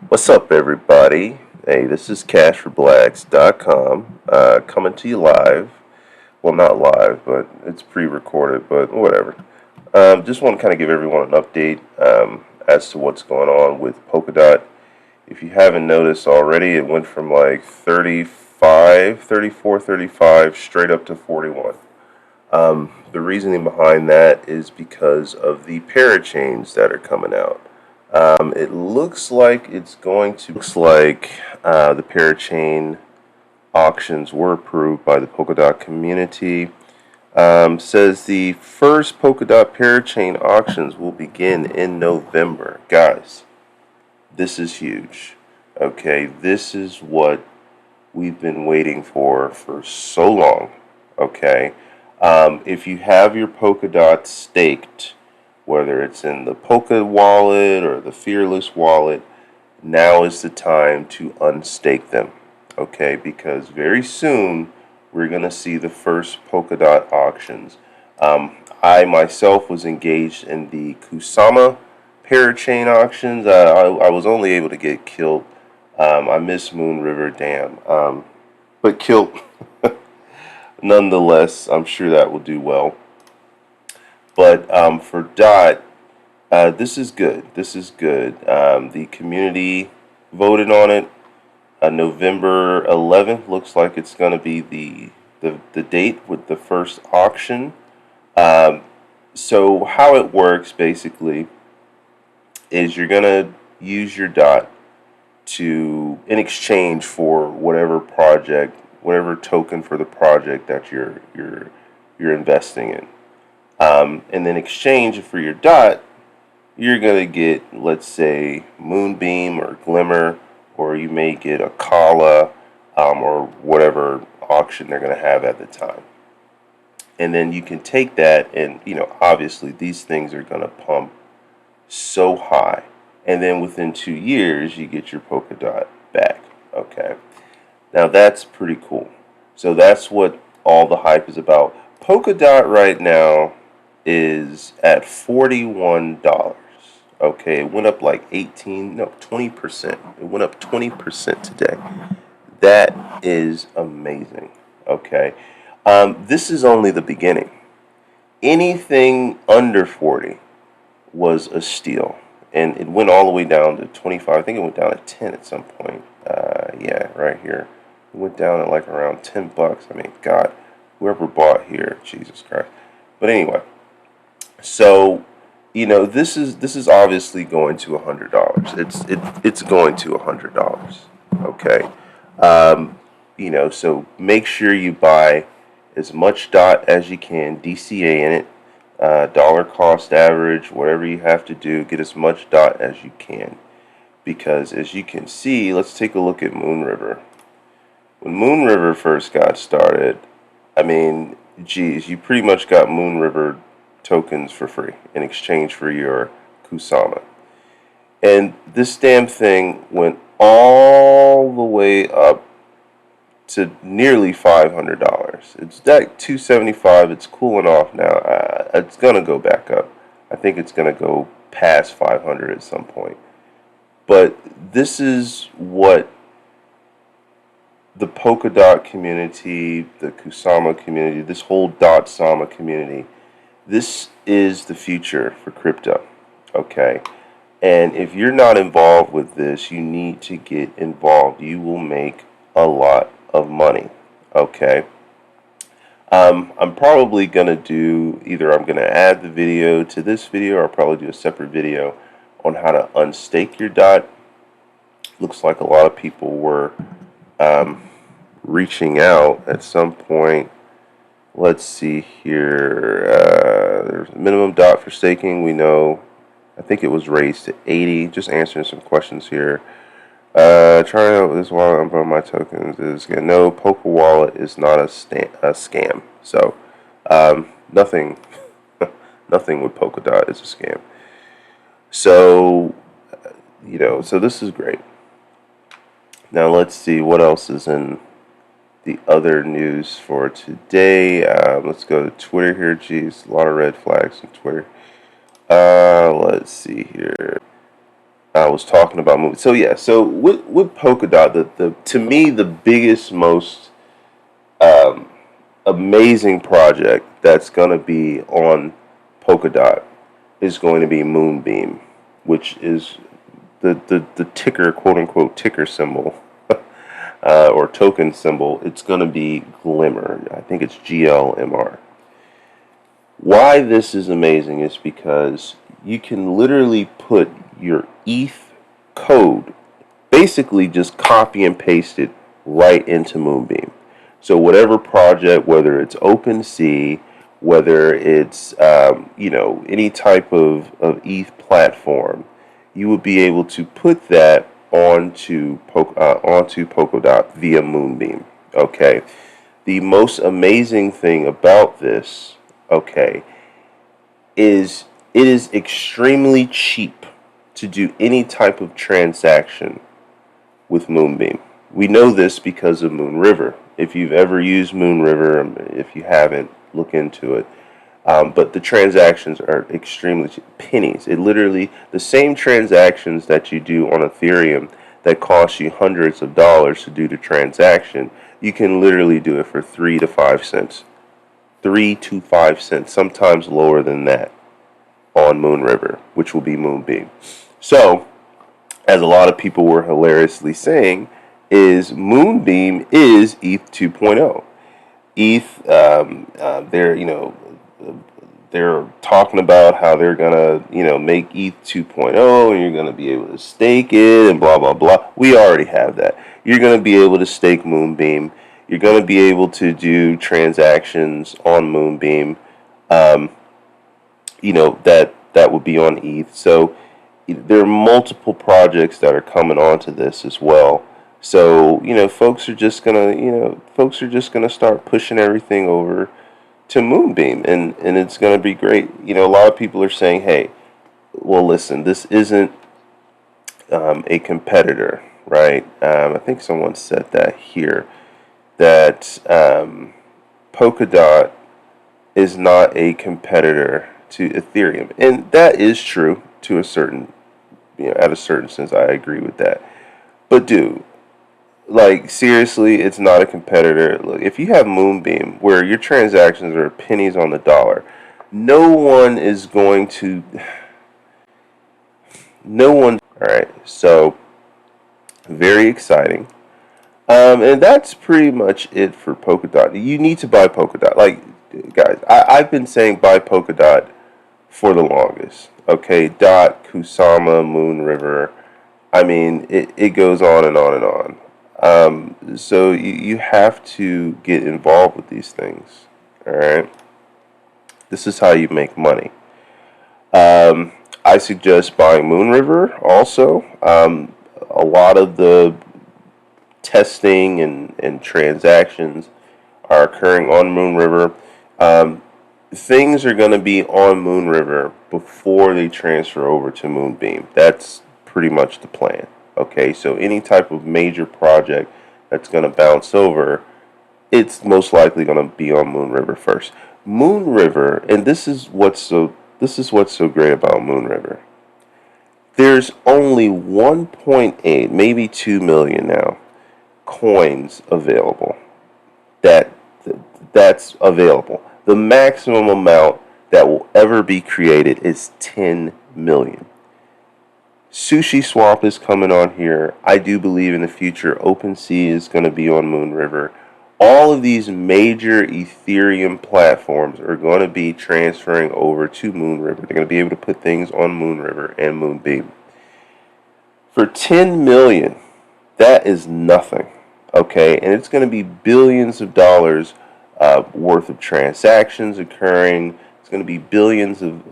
What's up, everybody? Hey, this is CashForBlacks.com coming to you live. Well, not live, but it's pre-recorded, but whatever. Just want to kind of give everyone an update as to what's going on with Polkadot. If you haven't noticed already, it went from like 35, 34, 35 straight up to 41. The reasoning behind that is because of the Parachains that are coming out. It looks like the Parachain auctions were approved by the Polkadot community. Says the first Polkadot Parachain auctions will begin in November. Guys, this is huge. Okay, this is what we've been waiting for so long. Okay, if you have your Polkadot staked, whether it's in the Polka wallet or the Fearless wallet, now is the time to unstake them. Okay, because very soon we're going to see the first Polkadot auctions. I myself was engaged in the Kusama Parachain auctions. I was only able to get killed. I missed Moon River Dam, but killed nonetheless. I'm sure that will do well. But for Dot, this is good. This is good. The community voted on it. November 11th looks like it's going to be the date with the first auction. Um, so how it works basically is you're going to use your Dot to in exchange for whatever project, whatever token for the project that you're investing in. And in exchange for your Dot, you're going to get, let's say, Moonbeam or Glimmer, or you may get Acala, or whatever auction they're going to have at the time. And then you can take that, and obviously these things are going to pump so high. And then within 2 years, you get your Polkadot back. Okay. Now that's pretty cool. So that's what all the hype is about. Polkadot right now is at $41. Okay, it went up like 20%. It went up 20% today. That is amazing. Okay, this is only the beginning. Anything under 40 was a steal, and it went all the way down to 25. I think it went down to 10 at some point. Yeah, right here. It went down at like around $10. I mean, God, whoever bought here, Jesus Christ. But anyway, so this is obviously going to $100. It's going to $100. Okay, so make sure you buy as much Dot as you can, DCA in it, dollar cost average, whatever you have to do, get as much Dot as you can, because as you can see, let's take a look at Moon River. When Moon River first got started, I mean, geez, you pretty much got Moon River tokens for free in exchange for your Kusama. And this damn thing went all the way up to nearly $500. It's at 275. It's cooling off now. It's gonna go back up. I think it's gonna go past 500 at some point. But this is what the Polkadot community, the Kusama community, this whole Dot Sama community, this is the future for crypto. Okay? And if you're not involved with this, you need to get involved. You will make a lot of money. Okay? I'm probably going to do, either I'm going to add the video to this video, or I'll probably do a separate video on how to unstake your Dot. Looks like a lot of people were reaching out at some point. Let's see here. There's a minimum Dot for staking. We know, I think it was raised to 80. Just answering some questions here. Trying out this wallet on both my tokens is no, Poker Wallet is not a scam. So nothing, nothing with Polkadot is a scam. So so this is great. Now let's see what else is in the other news for today. Let's go to Twitter here. Geez, a lot of red flags on Twitter. Let's see here. I was talking about movies. So yeah, so with Polkadot, the to me the biggest, most um, amazing project that's going to be on Polkadot is going to be Moonbeam, which is the ticker, quote unquote, ticker symbol or token symbol. It's going to be Glimmer. I think it's GLMR. Why this is amazing is because you can literally put your ETH code, basically just copy and paste it right into Moonbeam. So whatever project, whether it's OpenSea, whether it's any type of ETH platform, you would be able to put that onto Polkadot via Moonbeam. Okay. The most amazing thing about this, okay, is it is extremely cheap to do any type of transaction with Moonbeam. We know this because of Moonriver. If you've ever used Moonriver, if you haven't, look into it. But the transactions are extremely cheap. Pennies. It literally, the same transactions that you do on Ethereum that cost you hundreds of dollars to do the transaction, you can literally do it for 3 to 5 cents. 3 to 5 cents, sometimes lower than that on Moonriver, which will be Moonbeam. So, as a lot of people were hilariously saying, is Moonbeam is ETH 2.0. ETH, they're talking about how they're gonna, make ETH 2.0, and you're gonna be able to stake it and blah blah blah. We already have that. You're gonna be able to stake Moonbeam. You're gonna be able to do transactions on Moonbeam. Um, that would be on ETH. So there are multiple projects that are coming onto this as well. So folks are just gonna start pushing everything over to Moonbeam, and it's gonna be great. A lot of people are saying, hey, well, listen, this isn't a competitor, right? I think someone said that here, that Polkadot is not a competitor to Ethereum, and that is true to a certain, at a certain sense. I agree with that. But dude, like seriously, it's not a competitor. Look, if you have Moonbeam, where your transactions are pennies on the dollar, no one is going to. No one. All right, so very exciting. And that's pretty much it for Polkadot. You need to buy Polkadot. Like, guys, I've been saying buy Polkadot for the longest. Okay, Dot, Kusama, Moon River. I mean, it goes on and on and on. So you have to get involved with these things. All right. This is how you make money. I suggest buying Moon River also. A lot of the testing and transactions are occurring on Moon River. Things are going to be on Moon River before they transfer over to Moonbeam. That's pretty much the plan. Okay, so any type of major project that's going to bounce over, it's most likely going to be on Moon River first. Moon River, and this is what's so great about Moon River. There's only 1.8, maybe 2 million now coins available. That that's available. The maximum amount that will ever be created is 10 million. Sushi Swap is coming on here. I do believe in the future OpenSea is going to be on Moon River. All of these major Ethereum platforms are going to be transferring over to Moon River. They're going to be able to put things on Moon River and Moonbeam. For 10 million, that is nothing. Okay, and it's going to be billions of dollars worth of transactions occurring. It's going to be billions of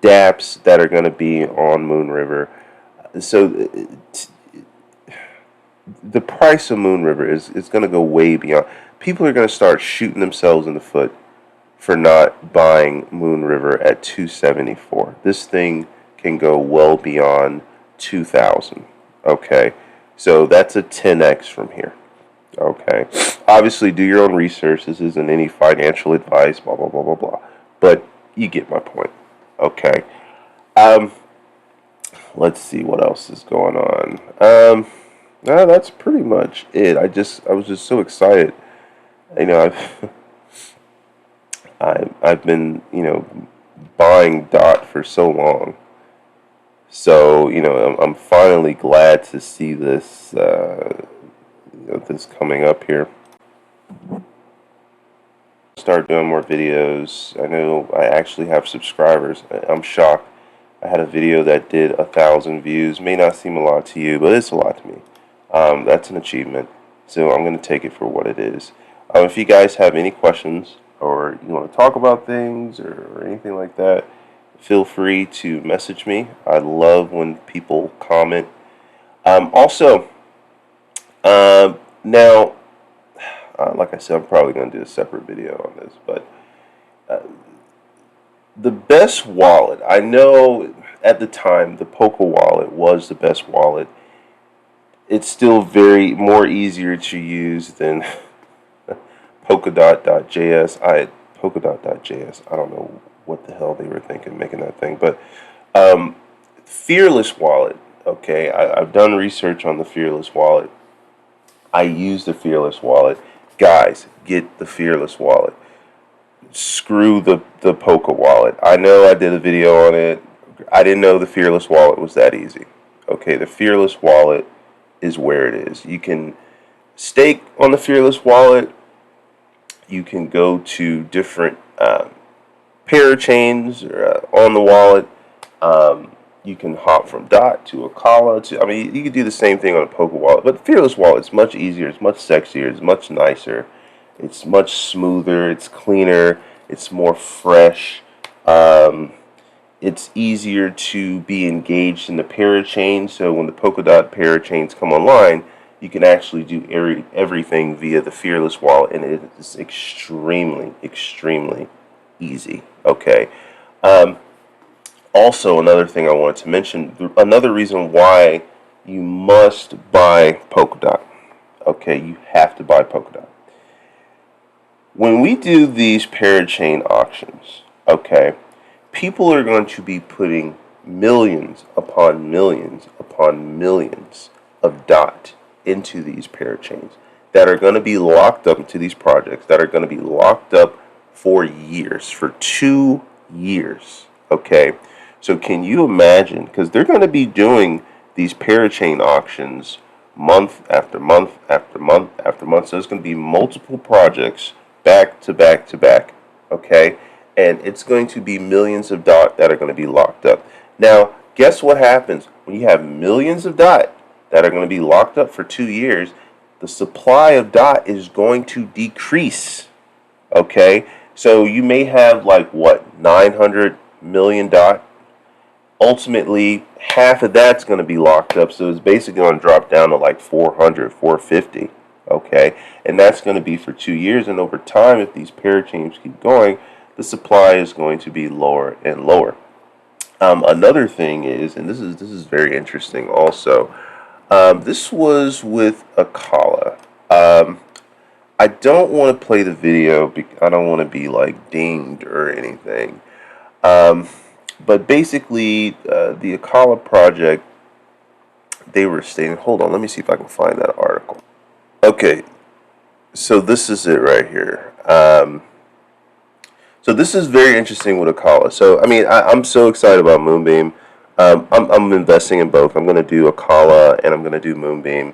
dApps that are going to be on Moon River. So the price of Moon River is going to go way beyond. People are going to start shooting themselves in the foot for not buying Moon River at 274. This thing can go well beyond 2,000. Okay, so that's a 10x from here. Okay, obviously do your own research. This isn't any financial advice. Blah blah blah blah blah. But you get my point. Okay. Um, let's see what else is going on. No, that's pretty much it. I was just so excited. You know, I've been, buying DOT for so long. So, I'm finally glad to see this, this coming up here. Start doing more videos. I know I actually have subscribers. I'm shocked. I had a video that did 1,000 views. May not seem a lot to you, but it's a lot to me. That's an achievement. So I'm going to take it for what it is. If you guys have any questions or you want to talk about things or anything like that, feel free to message me. I love when people comment. Also, now, like I said, I'm probably going to do a separate video on this, but the best wallet, I know at the time the Polka wallet was the best wallet. It's still more easier to use than Polkadot.js. I don't know what the hell they were thinking making that thing, but Fearless wallet. Okay, I've done research on the Fearless wallet. I use the Fearless wallet. Guys, get the Fearless wallet. Screw the Polka wallet. I know I did a video on it. I didn't know the Fearless wallet was that easy. Okay, the Fearless wallet is where it is. You can stake on the Fearless wallet. You can go to different Parachains on the wallet. You can hop from DOT to Acala to. I mean, you can do the same thing on a Polka wallet, but the Fearless wallet is much easier. It's much sexier. It's much nicer. It's much smoother. It's cleaner. It's more fresh. It's easier to be engaged in the Parachain. So when the Polkadot Parachains come online, you can actually do everything via the Fearless wallet, and it is extremely, extremely easy. Okay. Also, another thing I wanted to mention, another reason why you must buy Polkadot. Okay, you have to buy Polkadot. When we do these Parachain auctions, okay, people are going to be putting millions upon millions upon millions of DOT into these Parachains that are going to be locked up into these projects that are going to be locked up for years, for 2 years. Okay, so can you imagine? Because they're going to be doing these Parachain auctions month after month after month after month. So there's going to be multiple projects back to back to back. Okay, and it's going to be millions of DOT that are going to be locked up. Now, guess what happens when you have millions of DOT that are going to be locked up for 2 years? The supply of DOT is going to decrease. Okay, so you may have like what, 900 million DOT. Ultimately, half of that's going to be locked up, so it's basically going to drop down to like 400, 450. Okay, and that's going to be for 2 years, and over time, if these parachains keep going, the supply is going to be lower and lower. Another thing is, and this is very interesting also. This was with Acala. I don't want to play the video because I don't want to be like dinged or anything. But basically, the Acala project, they were stating. Hold on, let me see if I can find that article. Okay, so this is it right here. So this is very interesting with Acala. So I mean, I'm so excited about Moonbeam. I'm investing in both. I'm going to do Acala and I'm going to do Moonbeam,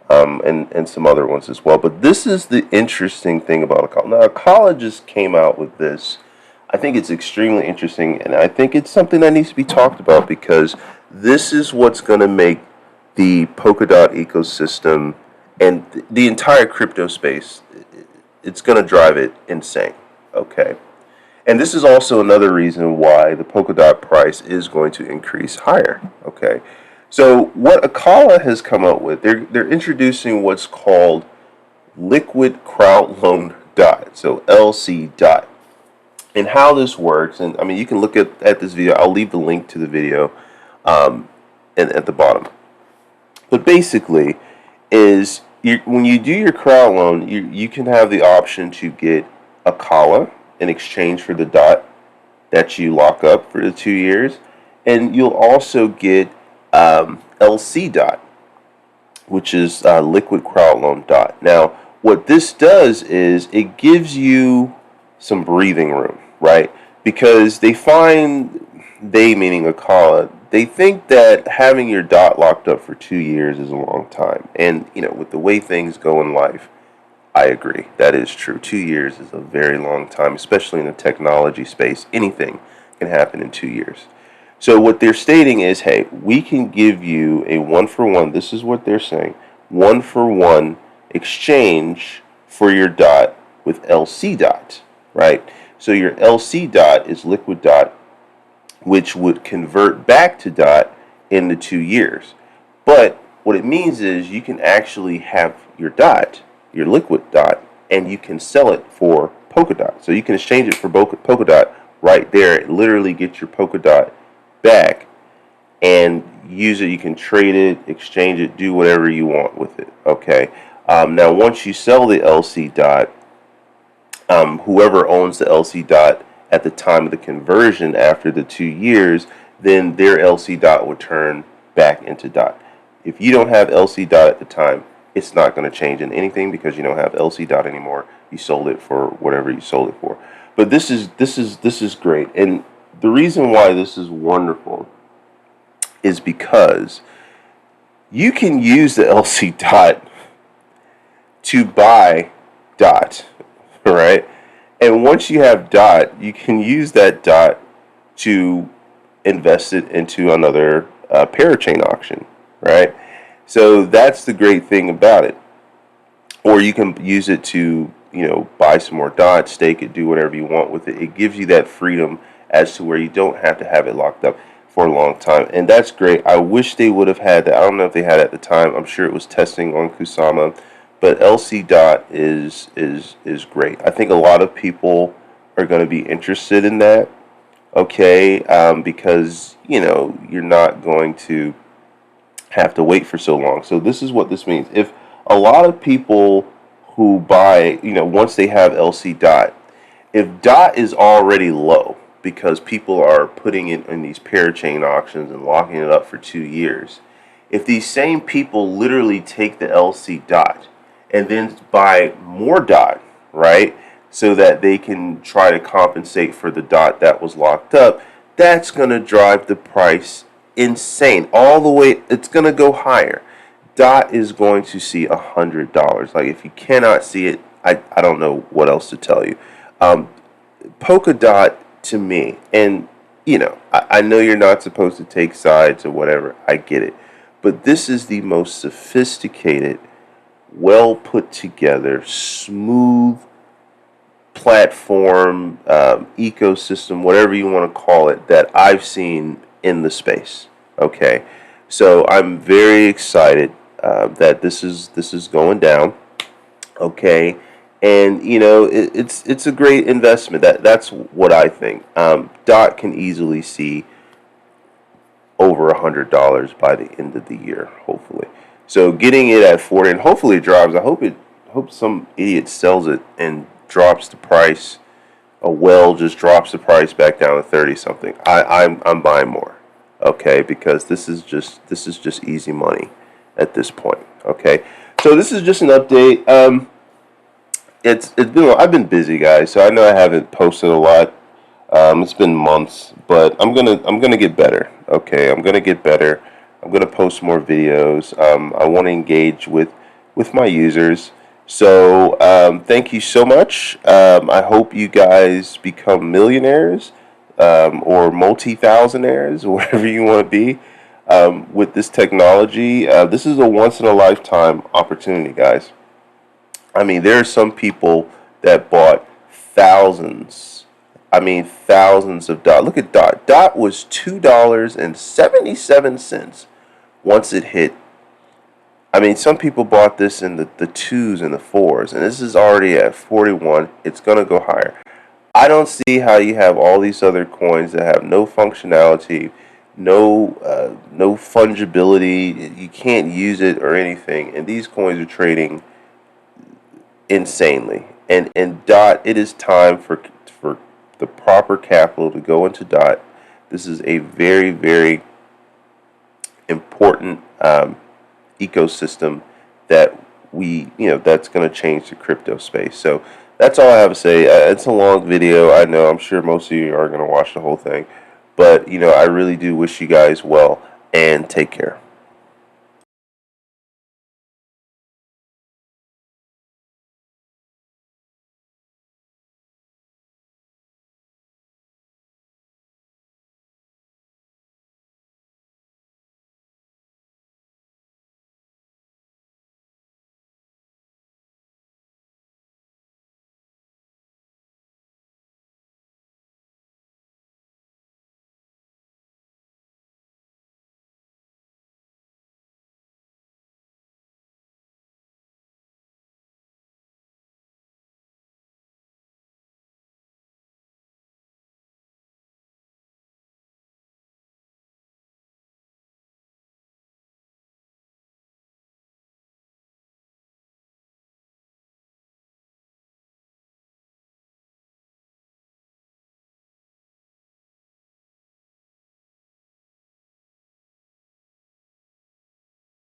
and some other ones as well. But this is the interesting thing about Acala. Now, Acala just came out with this. I think it's extremely interesting, and I think it's something that needs to be talked about because this is what's going to make the Polkadot ecosystem and the entire crypto space. It's going to drive it insane. Okay. And this is also another reason why the Polkadot price is going to increase higher. Okay, so what Acala has come up with, they're introducing what's called liquid crowd loan DOT, so LC DOT, and how this works. And I mean, you can look at this video. I'll leave the link to the video, and at the bottom. But basically, is when you do your crowd loan, you can have the option to get Acala in exchange for the DOT that you lock up for the 2 years, and you'll also get LC dot, which is liquid crowd loan dot. Now, what this does is it gives you some breathing room, right? Because they meaning Acala, they think that having your dot locked up for 2 years is a long time. And, with the way things go in life, I agree. That is true. 2 years is a very long time, especially in the technology space. Anything can happen in 2 years. So what they're stating is, hey, we can give you a one-for-one. This is what they're saying. One-for-one exchange for your dot with LC dot, right? So your LC dot is liquid dot, which would convert back to dot in the 2 years. But what it means is you can actually have your dot, your liquid dot, and you can sell it for Polkadot. So you can exchange it for Polkadot right there. Literally get your Polkadot back and use it. You can trade it, exchange it, do whatever you want with it. Okay. Now, once you sell the LC dot, whoever owns the LC dot at the time of the conversion after the 2 years, then their LC dot would turn back into dot. If you don't have LC dot at the time, it's not going to change in anything because you don't have LC dot anymore. You sold it for whatever you sold it for. But this is great, and the reason why this is wonderful is because you can use the LC dot to buy dot, right? And once you have dot, you can use that dot to invest it into another Parachain auction, right? So that's the great thing about it. Or you can use it to, buy some more dot, stake it, do whatever you want with it. It gives you that freedom as to where you don't have to have it locked up for a long time. And that's great. I wish they would have had that. I don't know if they had it at the time. I'm sure it was testing on Kusama. But LC dot is great. I think a lot of people are going to be interested in that, okay, because, you're not going to have to wait for so long. So this is what this means. If a lot of people who buy, once they have LC dot, if dot is already low because people are putting it in these parachain auctions and locking it up for 2 years, if these same people literally take the LC dot and then buy more dot, right, so that they can try to compensate for the dot that was locked up, that's going to drive the price insane. All the way, it's going to go higher. Dot is going to see $100. Like, if you cannot see it, I don't know what else to tell you. Polkadot, to me, and I know you're not supposed to take sides or whatever, I get it, but this is the most sophisticated, well put together, smooth platform, ecosystem, whatever you want to call it, that I've seen in the space. Okay, so I'm very excited that this is going down. Okay, and it's a great investment. That's what I think. Dot can easily see over $100 by the end of the year, hopefully. So getting it at 40, and hopefully it drops. I hope some idiot sells it and drops the price. A well just drops the price back down to 30 something. I'm buying more. Okay, because this is just easy money at this point. Okay, so this is just an update. I've been busy, guys, so I know I haven't posted a lot. It's been months, but I'm gonna get better. Okay, I'm gonna get better. I'm gonna post more videos. I want to engage with my users. So thank you so much. I hope you guys become millionaires or multi-thousandaires, or whatever you want to be with this technology. This is a once-in-a-lifetime opportunity, guys. I mean, there are some people that bought thousands. I mean, thousands of dot. Look at dot. Dot was $2.77 once it hit. I mean, some people bought this in the twos and the fours, and this is already at 41. It's going to go higher. I don't see how you have all these other coins that have no functionality, no fungibility. You can't use it or anything, and these coins are trading insanely. And dot, it is time for the proper capital to go into dot. This is a very, very important ecosystem that that's going to change the crypto space. So that's all I have to say. It's a long video. I know. I'm sure most of you are going to watch the whole thing, but I really do wish you guys well, and take care.